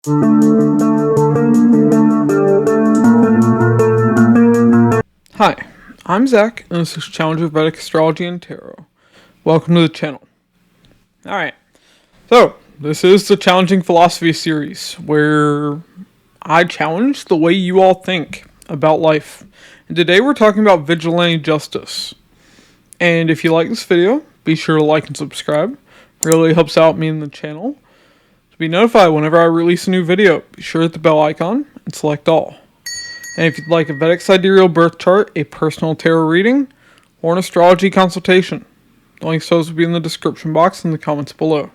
Hi, I'm Zach, and this is Challenge of Vedic Astrology and Tarot. Welcome to the channel. Alright, so this is the Challenging Philosophy series, where I challenge the way you all think about life. And today we're talking about vigilante justice. And if you like this video, be sure to like and subscribe. Really helps out me and the channel. To be notified whenever I release a new video, be sure to hit the bell icon and select all. And if you'd like a Vedic Sidereal birth chart, a personal tarot reading, or an astrology consultation, the links to those will be in the description box and the comments below.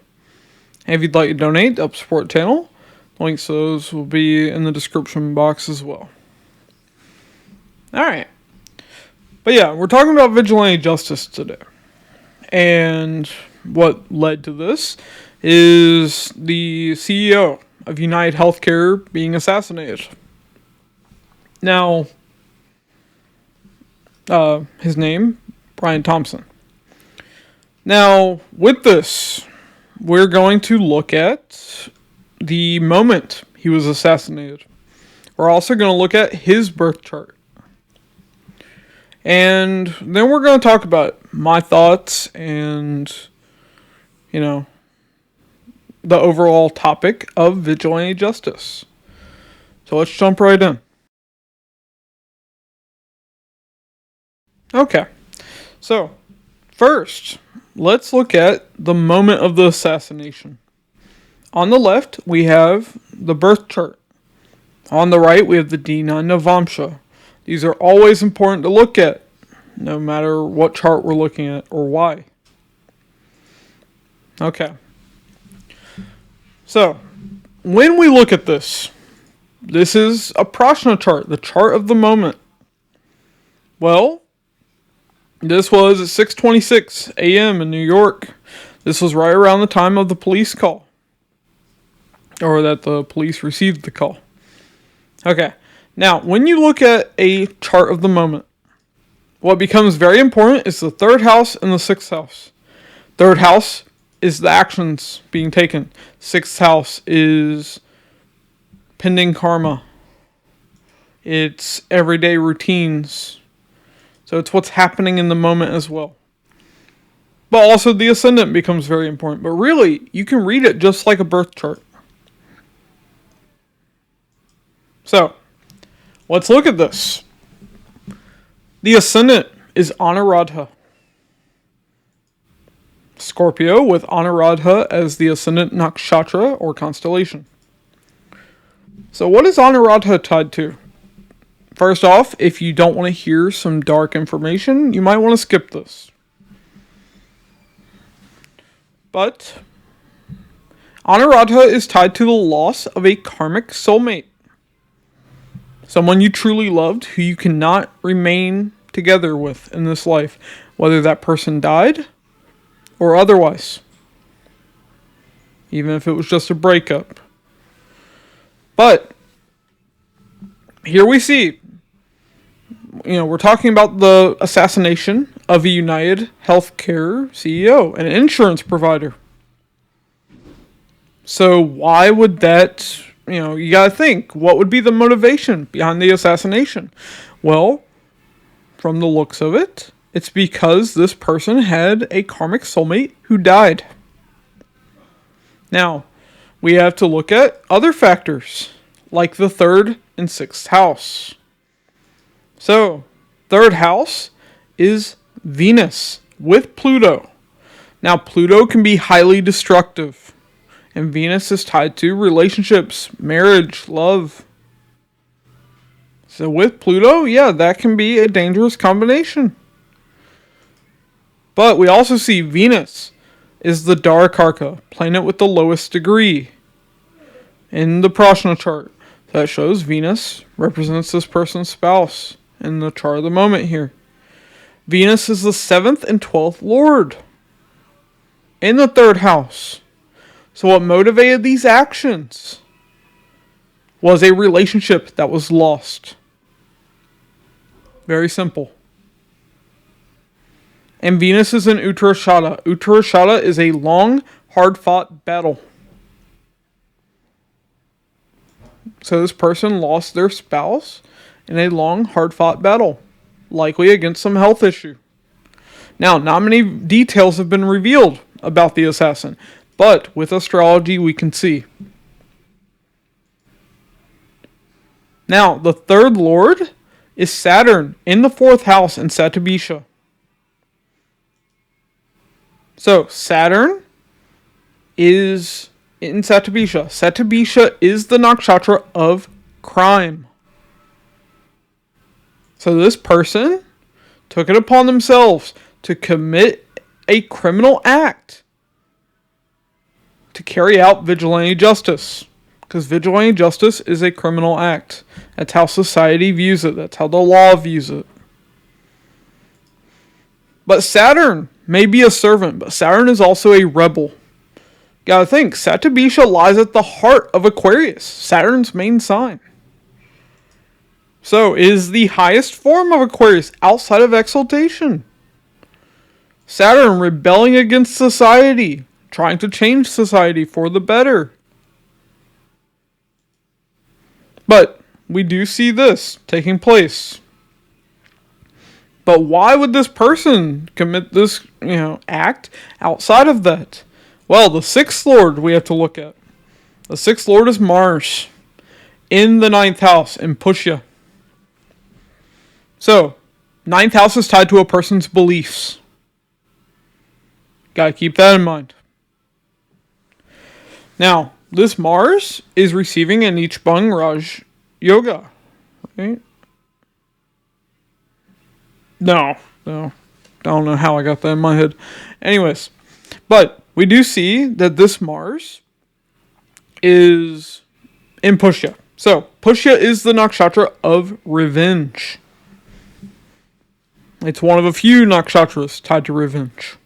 And if you'd like to donate to help support the channel, the links to those will be in the description box as well. Alright. But yeah, we're talking about vigilante justice today. And what led to this is the CEO of United Healthcare being assassinated. Now, his name, Brian Thompson. Now, with this, we're going to look at the moment he was assassinated. We're also going to look at his birth chart. And then we're going to talk about my thoughts and, the overall topic of vigilante justice. So let's jump right in. Okay, so first, let's look at the moment of the assassination. On the left, we have the birth chart. On the right, we have the D9 Navamsha. These are always important to look at, no matter what chart we're looking at or why. Okay. So, when we look at this is a Prashna chart, the chart of the moment. Well, this was at 6:26 a.m. in New York. This was right around the time of the police call. Or that the police received the call. Okay. Now, when you look at a chart of the moment, what becomes very important is the third house and the sixth house. Third house is the actions being taken. Sixth house is pending karma. It's everyday routines. So it's what's happening in the moment as well. But also the ascendant becomes very important. But really, you can read it just like a birth chart. So, let's look at this. The ascendant is Anuradha. Scorpio with Anuradha as the ascendant nakshatra or constellation. So what is Anuradha tied to? First off, if you don't want to hear some dark information, you might want to skip this. But Anuradha is tied to the loss of a karmic soulmate. Someone you truly loved who you cannot remain together with in this life, whether that person died or otherwise. Even if it was just a breakup. But here we see, we're talking about the assassination of a United Healthcare CEO, an insurance provider. So why would that, you gotta think, what would be the motivation behind the assassination? Well, from the looks of it, it's because this person had a karmic soulmate who died. Now, we have to look at other factors, like the third and sixth house. So, third house is Venus with Pluto. Now, Pluto can be highly destructive. And Venus is tied to relationships, marriage, love. So with Pluto, that can be a dangerous combination. But we also see Venus is the Darakarka, planet with the lowest degree in the Prashna chart. That shows Venus represents this person's spouse in the chart of the moment here. Venus is the 7th and 12th lord in the third house. So what motivated these actions was a relationship that was lost. Very simple. And Venus is in Uttarashada. Uttarashada is a long, hard-fought battle. So this person lost their spouse in a long, hard-fought battle, likely against some health issue. Now, not many details have been revealed about the assassin, but with astrology we can see. Now, the third lord is Saturn in the 4th house in Satyabisha. So, Saturn is in Satyabisha. Satyabisha is the nakshatra of crime. So this person took it upon themselves to commit a criminal act to carry out vigilante justice. Because vigilante justice is a criminal act. That's how society views it. That's how the law views it. But Saturn may be a servant, but Saturn is also a rebel. Gotta think, Satyabisha lies at the heart of Aquarius, Saturn's main sign. So, it is the highest form of Aquarius outside of exaltation. Saturn rebelling against society, trying to change society for the better. But we do see this taking place. But why would this person commit this, act outside of that? Well, the 6th lord we have to look at. The 6th lord is Mars in the 9th house in Pushya. So, 9th house is tied to a person's beliefs. Gotta keep that in mind. Now, this Mars is receiving an Ichbang Raj Yoga. Right? No. I don't know how I got that in my head. Anyways, but we do see that this Mars is in Pushya. So, Pushya is the nakshatra of revenge. It's one of a few nakshatras tied to revenge.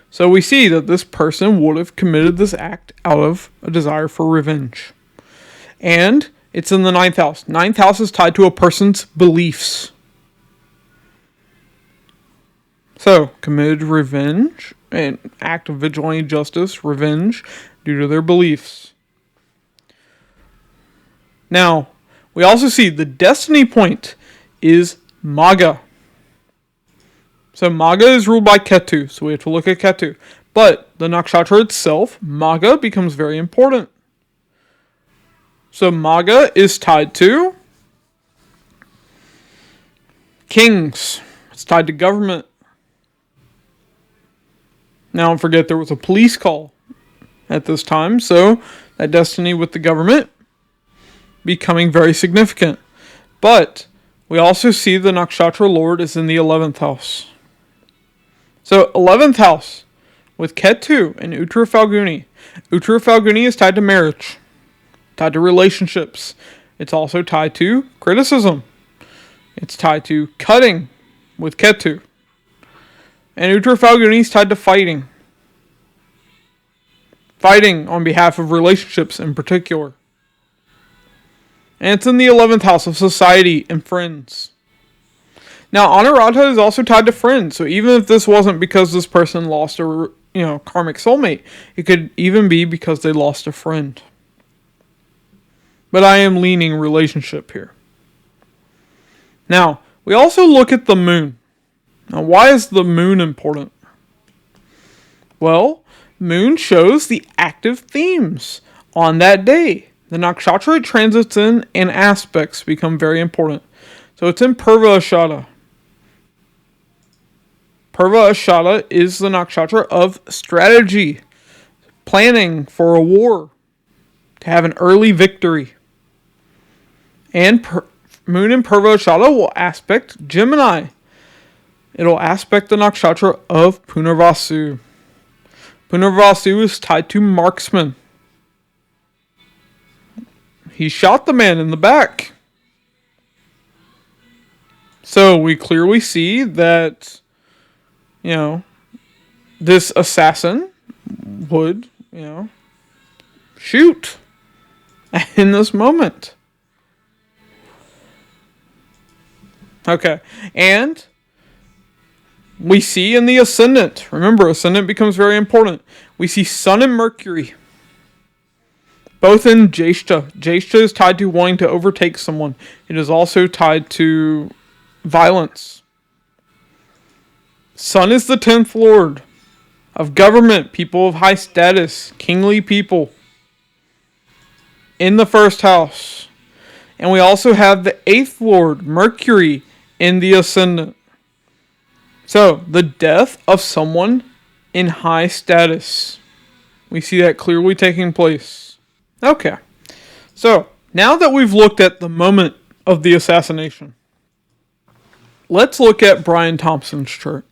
So we see that this person would have committed this act out of a desire for revenge. And it's in the 9th house. 9th house is tied to a person's beliefs. So, committed revenge, an act of vigilante justice, revenge, due to their beliefs. Now, we also see the destiny point is Maga. So Maga is ruled by Ketu, so we have to look at Ketu. But the nakshatra itself, Maga, becomes very important. So Maga is tied to kings. It's tied to government. Now don't forget there was a police call at this time, so that destiny with the government becoming very significant. But we also see the nakshatra lord is in the 11th house. So 11th house with Ketu and Uttara Falguni. Uttara Falguni is tied to marriage, tied to relationships. It's also tied to criticism. It's tied to cutting with Ketu. And Uttara Falguni is tied to fighting. Fighting on behalf of relationships in particular. And it's in the 11th house of society and friends. Now, Anuradha is also tied to friends. So even if this wasn't because this person lost a karmic soulmate, it could even be because they lost a friend. But I am leaning relationship here. Now, we also look at the moon. Now, why is the moon important? Well, moon shows the active themes on that day. The nakshatra it transits in and aspects become very important. So it's in Purva Ashada. Purva Ashada is the nakshatra of strategy, planning for a war, to have an early victory. And moon in Purva Ashada will aspect Gemini. It'll aspect the nakshatra of Punarvasu. Punarvasu is tied to marksman. He shot the man in the back. So we clearly see that, this assassin would, shoot in this moment. Okay, and we see in the ascendant, remember, ascendant becomes very important. We see Sun and Mercury. both in Jeshta. Jeshta is tied to wanting to overtake someone. It is also tied to violence. Sun is the 10th lord of government, people of high status, kingly people in the first house. And we also have the 8th lord, Mercury, in the ascendant. So, the death of someone in high status. We see that clearly taking place. Okay. So, now that we've looked at the moment of the assassination, let's look at Brian Thompson's chart.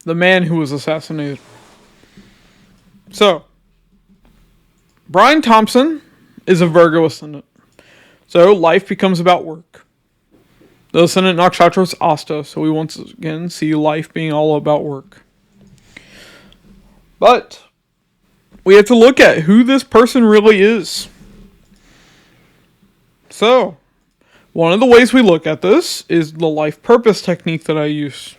The man who was assassinated. So, Brian Thompson is a Virgo ascendant. So, life becomes about work. The ascendant nakshatra is Asta, so we once again see life being all about work. But we have to look at who this person really is. So, one of the ways we look at this is the life purpose technique that I use.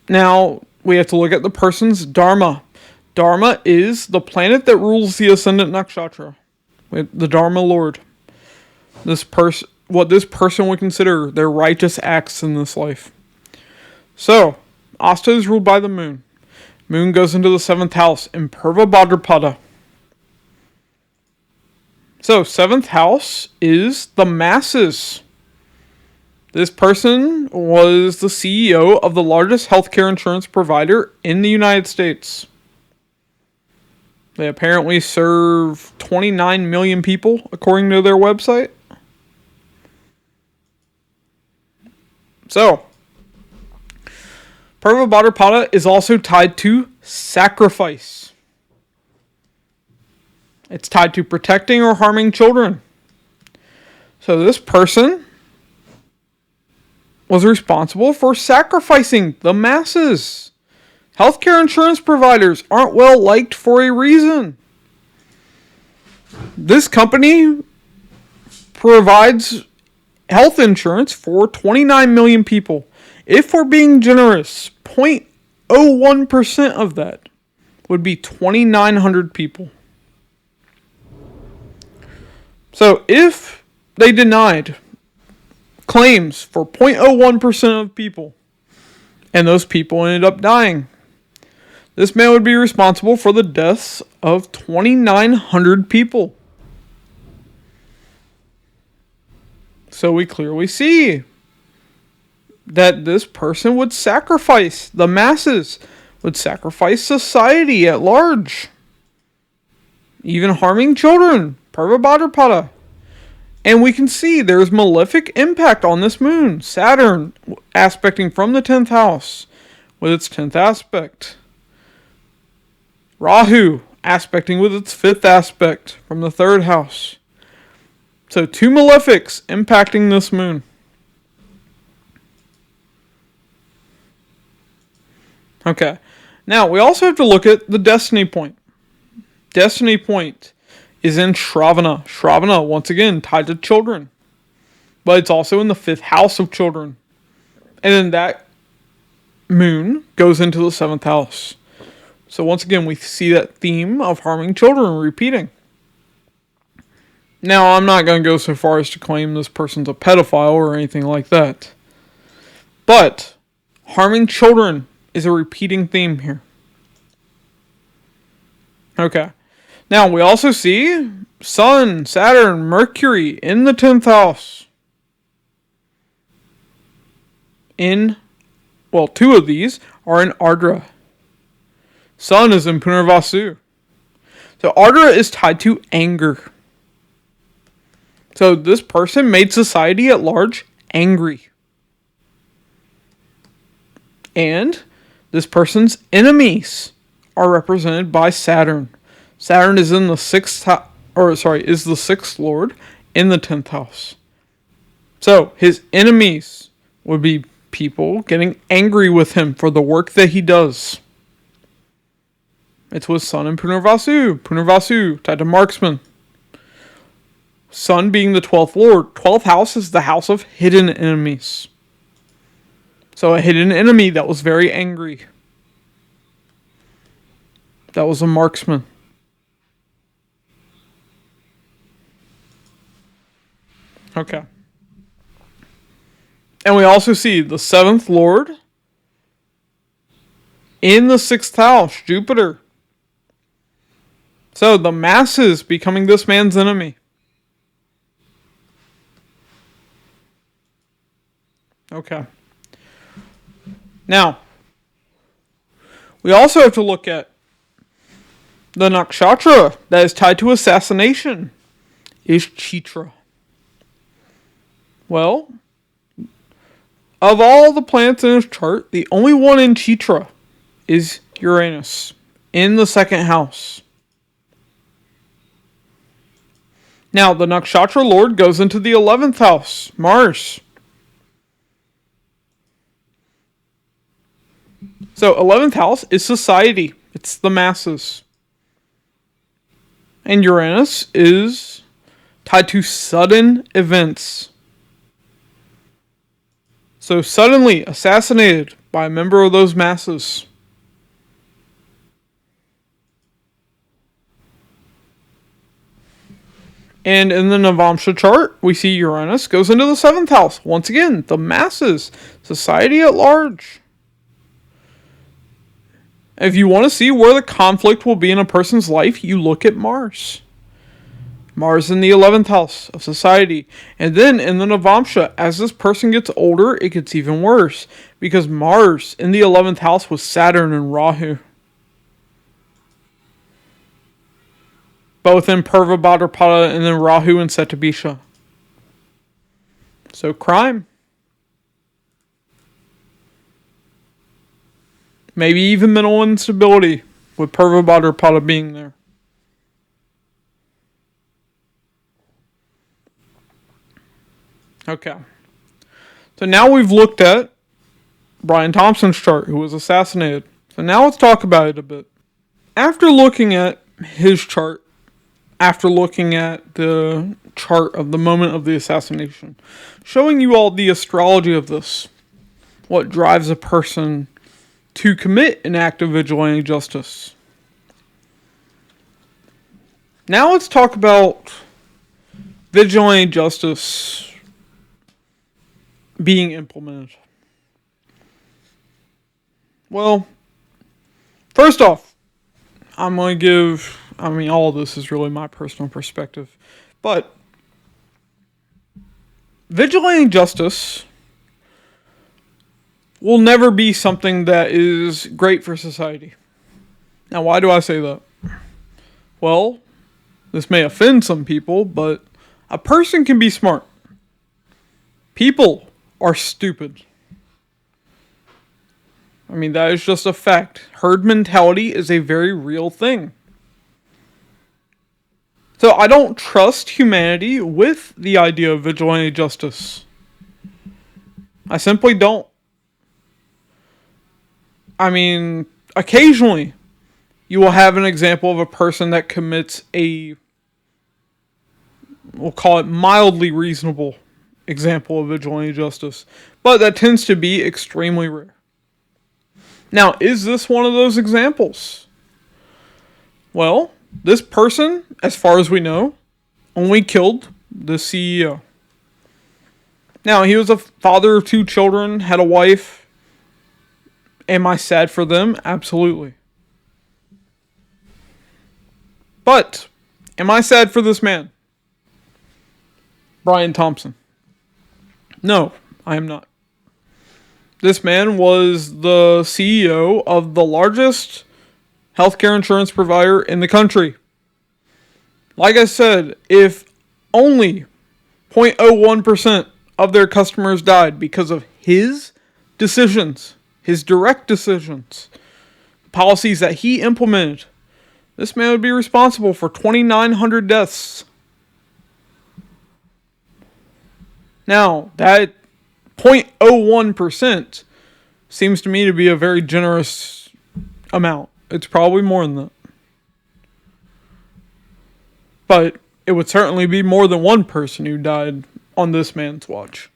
Now, we have to look at the person's Dharma. Dharma is the planet that rules the ascendant nakshatra, the Dharma Lord. What this person would consider their righteous acts in this life. So, Asta is ruled by the moon. Moon goes into the 7th house in Purva Bhadrapada. So, 7th house is the masses. This person was the CEO of the largest healthcare insurance provider in the United States. They apparently serve 29 million people, according to their website. So, Purva Bhadrapada is also tied to sacrifice. It's tied to protecting or harming children. So this person was responsible for sacrificing the masses. Healthcare insurance providers aren't well liked for a reason. This company provides health insurance for 29 million people. If we're being generous, 0.01% of that would be 2,900 people. So if they denied claims for 0.01% of people, and those people ended up dying, this man would be responsible for the deaths of 2,900 people. So we clearly see that this person would sacrifice the masses, would sacrifice society at large, even harming children, Purva Bhadrapada. And we can see there's malefic impact on this moon. Saturn aspecting from the 10th house with its 10th aspect. Rahu aspecting with its 5th aspect from the 3rd house. So 2 malefics impacting this moon. Okay. Now, we also have to look at the destiny point. Destiny point is in Shravana. Shravana, once again, tied to children. But it's also in the 5th house of children. And then that moon goes into the 7th house. So once again, we see that theme of harming children repeating. Now, I'm not going to go so far as to claim this person's a pedophile or anything like that. But harming children is a repeating theme here. Okay. Now, we also see Sun, Saturn, Mercury in the 10th house. Two of these are in Ardra. Sun is in Punarvasu. So Ardra is tied to anger. So this person made society at large angry. And this person's enemies are represented by Saturn. Saturn is in the 6th is the 6th lord in the 10th house. So his enemies would be people getting angry with him for the work that he does. It's with Sun and Punarvasu. Punarvasu tied to marksman. Sun being the 12th lord. 12th house is the house of hidden enemies. So a hidden enemy that was very angry. That was a marksman. Okay. And we also see the 7th Lord in the 6th house, Jupiter. So the masses becoming this man's enemy. Okay. Now, we also have to look at the nakshatra that is tied to assassination is Chitra. Well, of all the planets in his chart, the only one in Chitra is Uranus in the 2nd house. Now, the nakshatra lord goes into the 11th house, Mars. So, 11th house is society. It's the masses. And Uranus is tied to sudden events. So, suddenly assassinated by a member of those masses. And in the Navamsha chart, we see Uranus goes into the 7th house. Once again, the masses, society at large. If you want to see where the conflict will be in a person's life, you look at Mars. Mars in the 11th house of society. And then in the Navamsha, as this person gets older, it gets even worse. Because Mars in the 11th house was Saturn and Rahu. Both in Purva Bhadrapada and then Rahu and Satabisha. So crime. Maybe even mental instability with Purva Bhadrapada being there. Okay. So now we've looked at Brian Thompson's chart, who was assassinated. So now let's talk about it a bit. After looking at his chart, after looking at the chart of the moment of the assassination, showing you all the astrology of this, what drives a person to commit an act of vigilante justice. Now let's talk about vigilante justice being implemented. Well, first off, I'm going to give, all of this is really my personal perspective, but vigilante justice will never be something that is great for society. Now, why do I say that? Well, this may offend some people, but a person can be smart. People are stupid. That is just a fact. Herd mentality is a very real thing. So I don't trust humanity with the idea of vigilante justice. I simply don't. Occasionally, you will have an example of a person that commits a, we'll call it mildly reasonable example of vigilante justice. But that tends to be extremely rare. Now, is this one of those examples? Well, this person, as far as we know, only killed the CEO. Now, he was a father of 2 children, had a wife. Am I sad for them? Absolutely. But, am I sad for this man? Brian Thompson. No, I am not. This man was the CEO of the largest healthcare insurance provider in the country. Like I said, if only 0.01% of their customers died because of his decisions, his direct decisions, policies that he implemented, this man would be responsible for 2,900 deaths. Now, that 0.01% seems to me to be a very generous amount. It's probably more than that. But it would certainly be more than one person who died on this man's watch.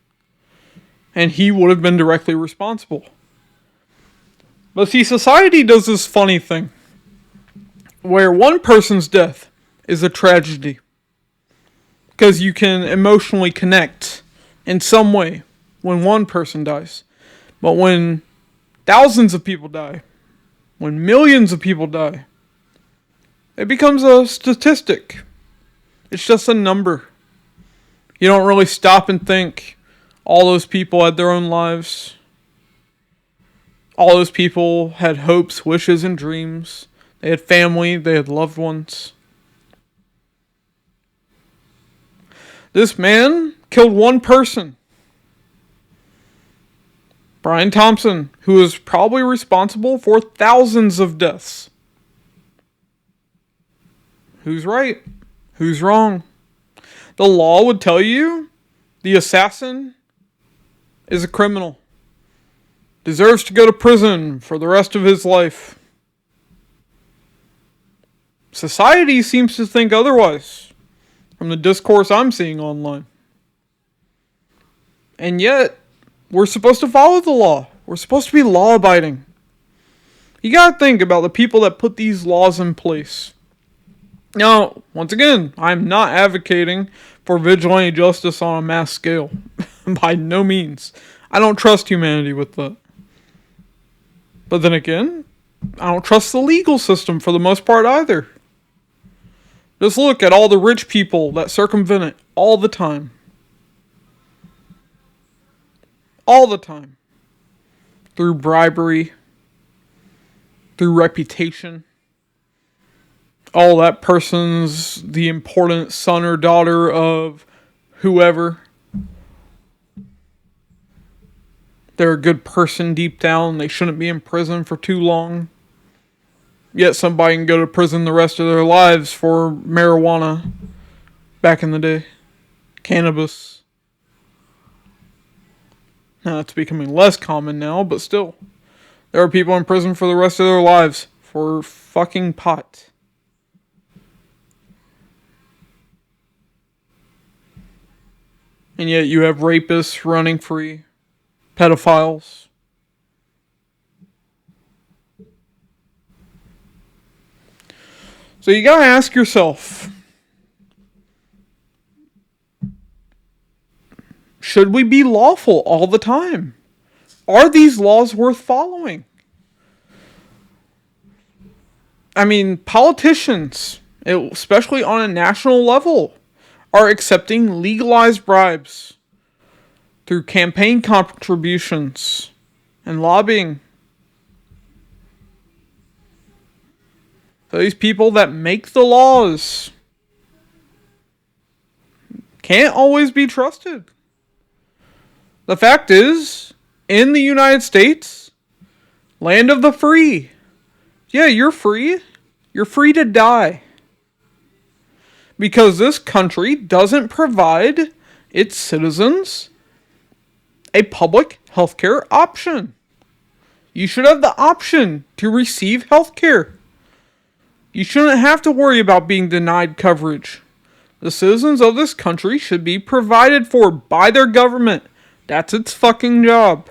And he would have been directly responsible. But see, society does this funny thing, where one person's death is a tragedy. because you can emotionally connect in some way when one person dies. But when thousands of people die, when millions of people die, it becomes a statistic. It's just a number. You don't really stop and think all those people had their own lives. All those people had hopes, wishes, and dreams. They had family, they had loved ones. This man killed one person. Brian Thompson, who is probably responsible for thousands of deaths. Who's right? Who's wrong? The law would tell you the assassin is a criminal. Deserves to go to prison for the rest of his life. Society seems to think otherwise, from the discourse I'm seeing online. And yet, we're supposed to follow the law. We're supposed to be law-abiding. You gotta think about the people that put these laws in place. Now, once again, I'm not advocating for vigilante justice on a mass scale. By no means. I don't trust humanity with that. But then again, I don't trust the legal system for the most part either. Just look at all the rich people that circumvent it all the time. All the time. Through bribery. Through reputation. Oh, that person's the important son or daughter of whoever. They're a good person deep down. They shouldn't be in prison for too long. Yet somebody can go to prison the rest of their lives for marijuana back in the day. Cannabis. Now it's becoming less common now, but still. There are people in prison for the rest of their lives for fucking pot. And yet you have rapists running free. Pedophiles. So you gotta ask yourself, should we be lawful all the time? Are these laws worth following? I mean, politicians, especially on a national level, are accepting legalized bribes through campaign contributions and lobbying. So these people that make the laws can't always be trusted. The fact is, in the United States, land of the free. Yeah, you're free. You're free to die. Because this country doesn't provide its citizens a public healthcare option. You should have the option to receive healthcare. You shouldn't have to worry about being denied coverage. The citizens of this country should be provided for by their government. That's its fucking job.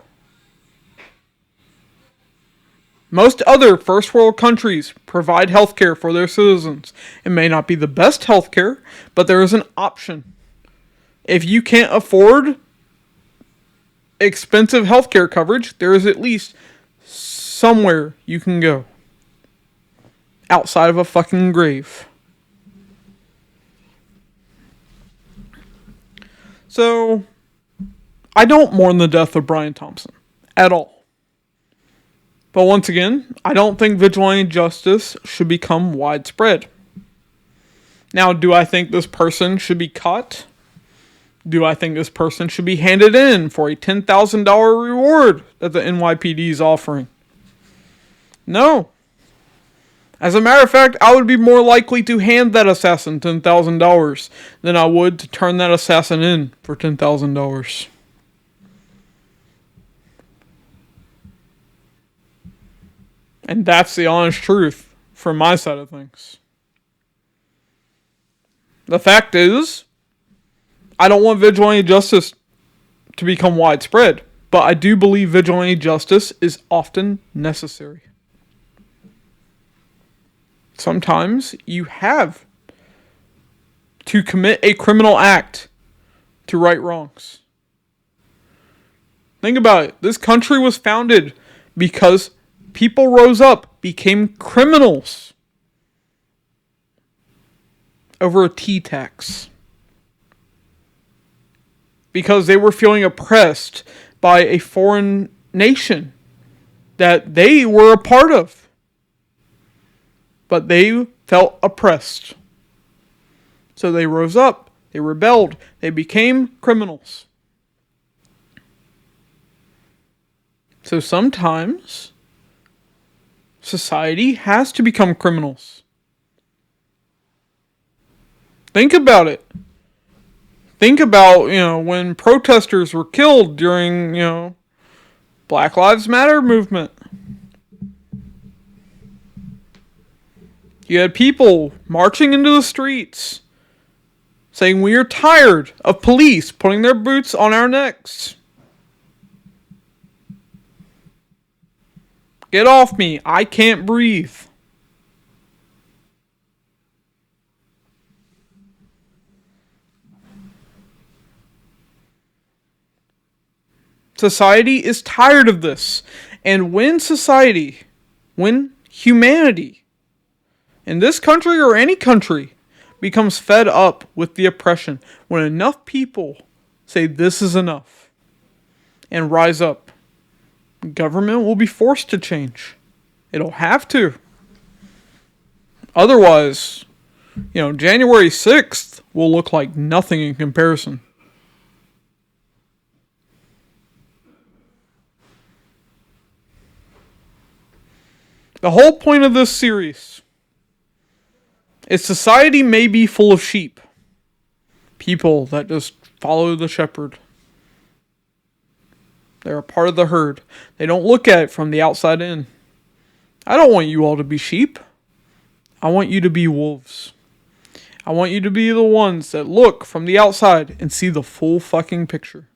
Most other first world countries provide healthcare for their citizens. It may not be the best healthcare, but there is an option. If you can't afford expensive healthcare coverage, there is at least somewhere you can go. Outside of a fucking grave. So, I don't mourn the death of Brian Thompson. At all. But once again, I don't think vigilante justice should become widespread. Now, do I think this person should be caught? Do I think this person should be handed in for a $10,000 reward that the NYPD is offering? No. As a matter of fact, I would be more likely to hand that assassin $10,000 than I would to turn that assassin in for $10,000. And that's the honest truth from my side of things. The fact is, I don't want vigilante justice to become widespread, but I do believe vigilante justice is often necessary. Sometimes you have to commit a criminal act to right wrongs. Think about it. This country was founded because people rose up, became criminals over a tea tax. Because they were feeling oppressed by a foreign nation that they were a part of. But they felt oppressed. So they rose up, they rebelled, they became criminals. So sometimes society has to become criminals. Think about it. Think about, when protesters were killed during, Black Lives Matter movement. You had people marching into the streets saying we are tired of police putting their boots on our necks. Get off me, I can't breathe. Society is tired of this. And when humanity, in this country or any country, becomes fed up with the oppression, when enough people say this is enough and rise up, government will be forced to change. It'll have to. Otherwise, January 6th will look like nothing in comparison. The whole point of this series is society may be full of sheep. People that just follow the shepherd. They're a part of the herd. They don't look at it from the outside in. I don't want you all to be sheep. I want you to be wolves. I want you to be the ones that look from the outside and see the full fucking picture.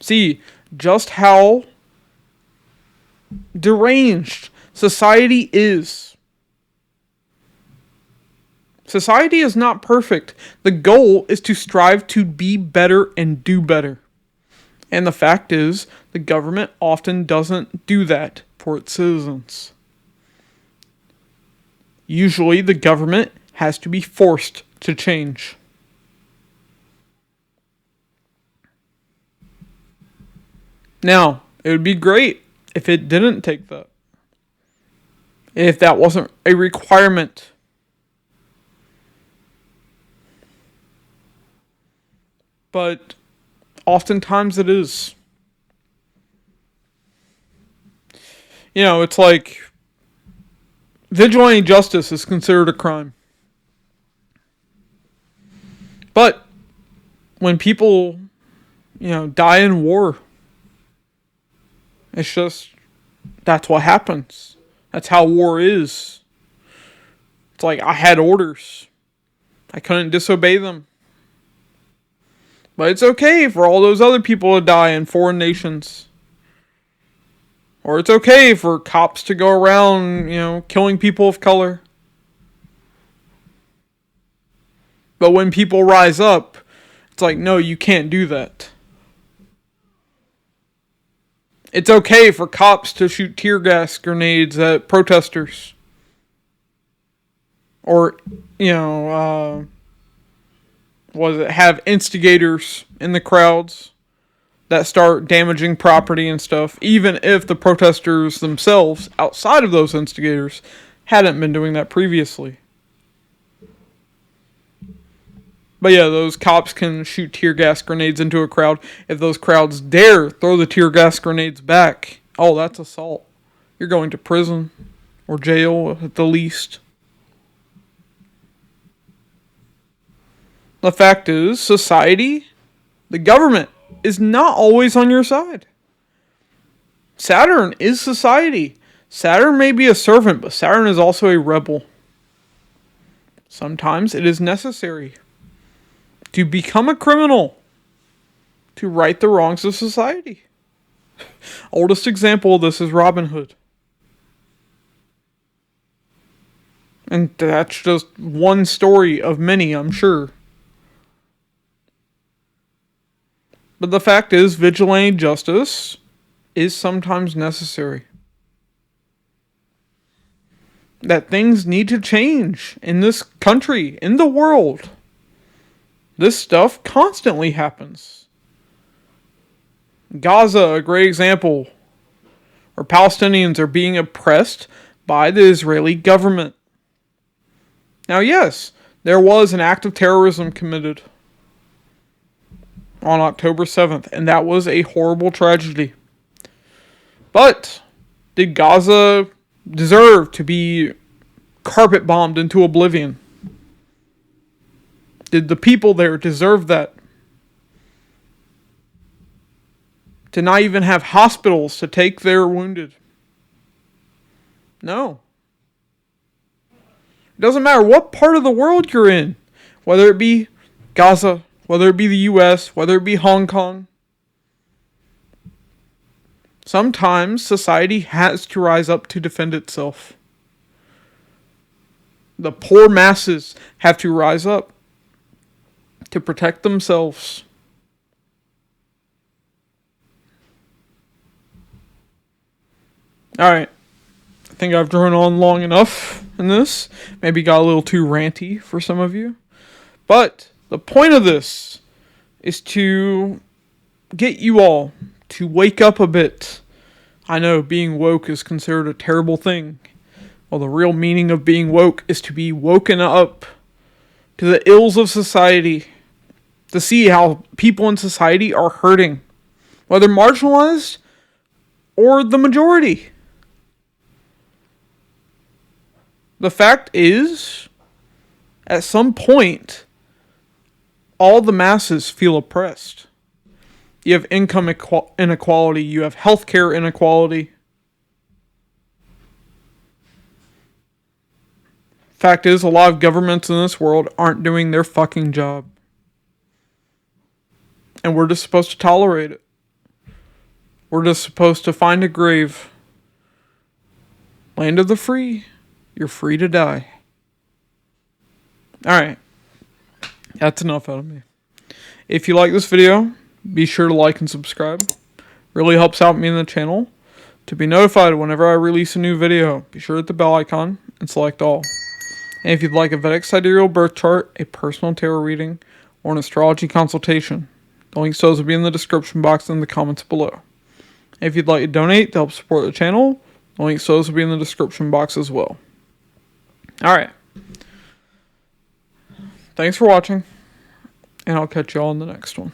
See just how deranged society is. Society is not perfect. The goal is to strive to be better and do better. And the fact is, the government often doesn't do that for its citizens. Usually, the government has to be forced to change. Now, it would be great if it didn't take that. If that wasn't a requirement. But oftentimes it is. It's like vigilante justice is considered a crime. But when people, die in war, it's just, that's what happens. That's how war is. It's like, I had orders. I couldn't disobey them. But it's okay for all those other people to die in foreign nations. Or it's okay for cops to go around, killing people of color. But when people rise up, it's like, no, you can't do that. It's okay for cops to shoot tear gas grenades at protesters. Or, have instigators in the crowds that start damaging property and stuff, even if the protesters themselves, outside of those instigators, hadn't been doing that previously. But yeah, those cops can shoot tear gas grenades into a crowd. If those crowds dare throw the tear gas grenades back, oh, that's assault. You're going to prison or jail at the least. The fact is, society, the government, is not always on your side. Saturn is society. Saturn may be a servant, but Saturn is also a rebel. Sometimes it is necessary to become a criminal to right the wrongs of society. Oldest example of this is Robin Hood. And that's just one story of many, I'm sure. But the fact is, vigilante justice is sometimes necessary. That things need to change in this country, in the world. This stuff constantly happens. Gaza, a great example, where Palestinians are being oppressed by the Israeli government. Now, yes, there was an act of terrorism committed on October 7th, and that was a horrible tragedy. But did Gaza deserve to be carpet bombed into oblivion? Did the people there deserve that? To not even have hospitals to take their wounded? No. It doesn't matter what part of the world you're in, whether it be Gaza, whether it be the US, whether it be Hong Kong. Sometimes society has to rise up to defend itself. The poor masses have to rise up to protect themselves. Alright. I think I've drawn on long enough in this. Maybe got a little too ranty for some of you. But the point of this is to get you all to wake up a bit. I know being woke is considered a terrible thing. Well, the real meaning of being woke is to be woken up to the ills of society. To see how people in society are hurting. Whether marginalized or the majority. The fact is, at some point, all the masses feel oppressed. You have income inequality, you have healthcare inequality. Fact is, a lot of governments in this world aren't doing their fucking job. And we're just supposed to tolerate it. We're just supposed to find a grave. Land of the free. You're free to die. Alright. That's enough out of me. If you like this video, be sure to like and subscribe. Really helps out me in the channel. To be notified whenever I release a new video, be sure to hit the bell icon and select all. And if you'd like a Vedic Sidereal birth chart, a personal tarot reading, or an astrology consultation, the links to those will be in the description box and in the comments below. And if you'd like to donate to help support the channel, the links to those will be in the description box as well. Alright. Thanks for watching, and I'll catch you all in the next one.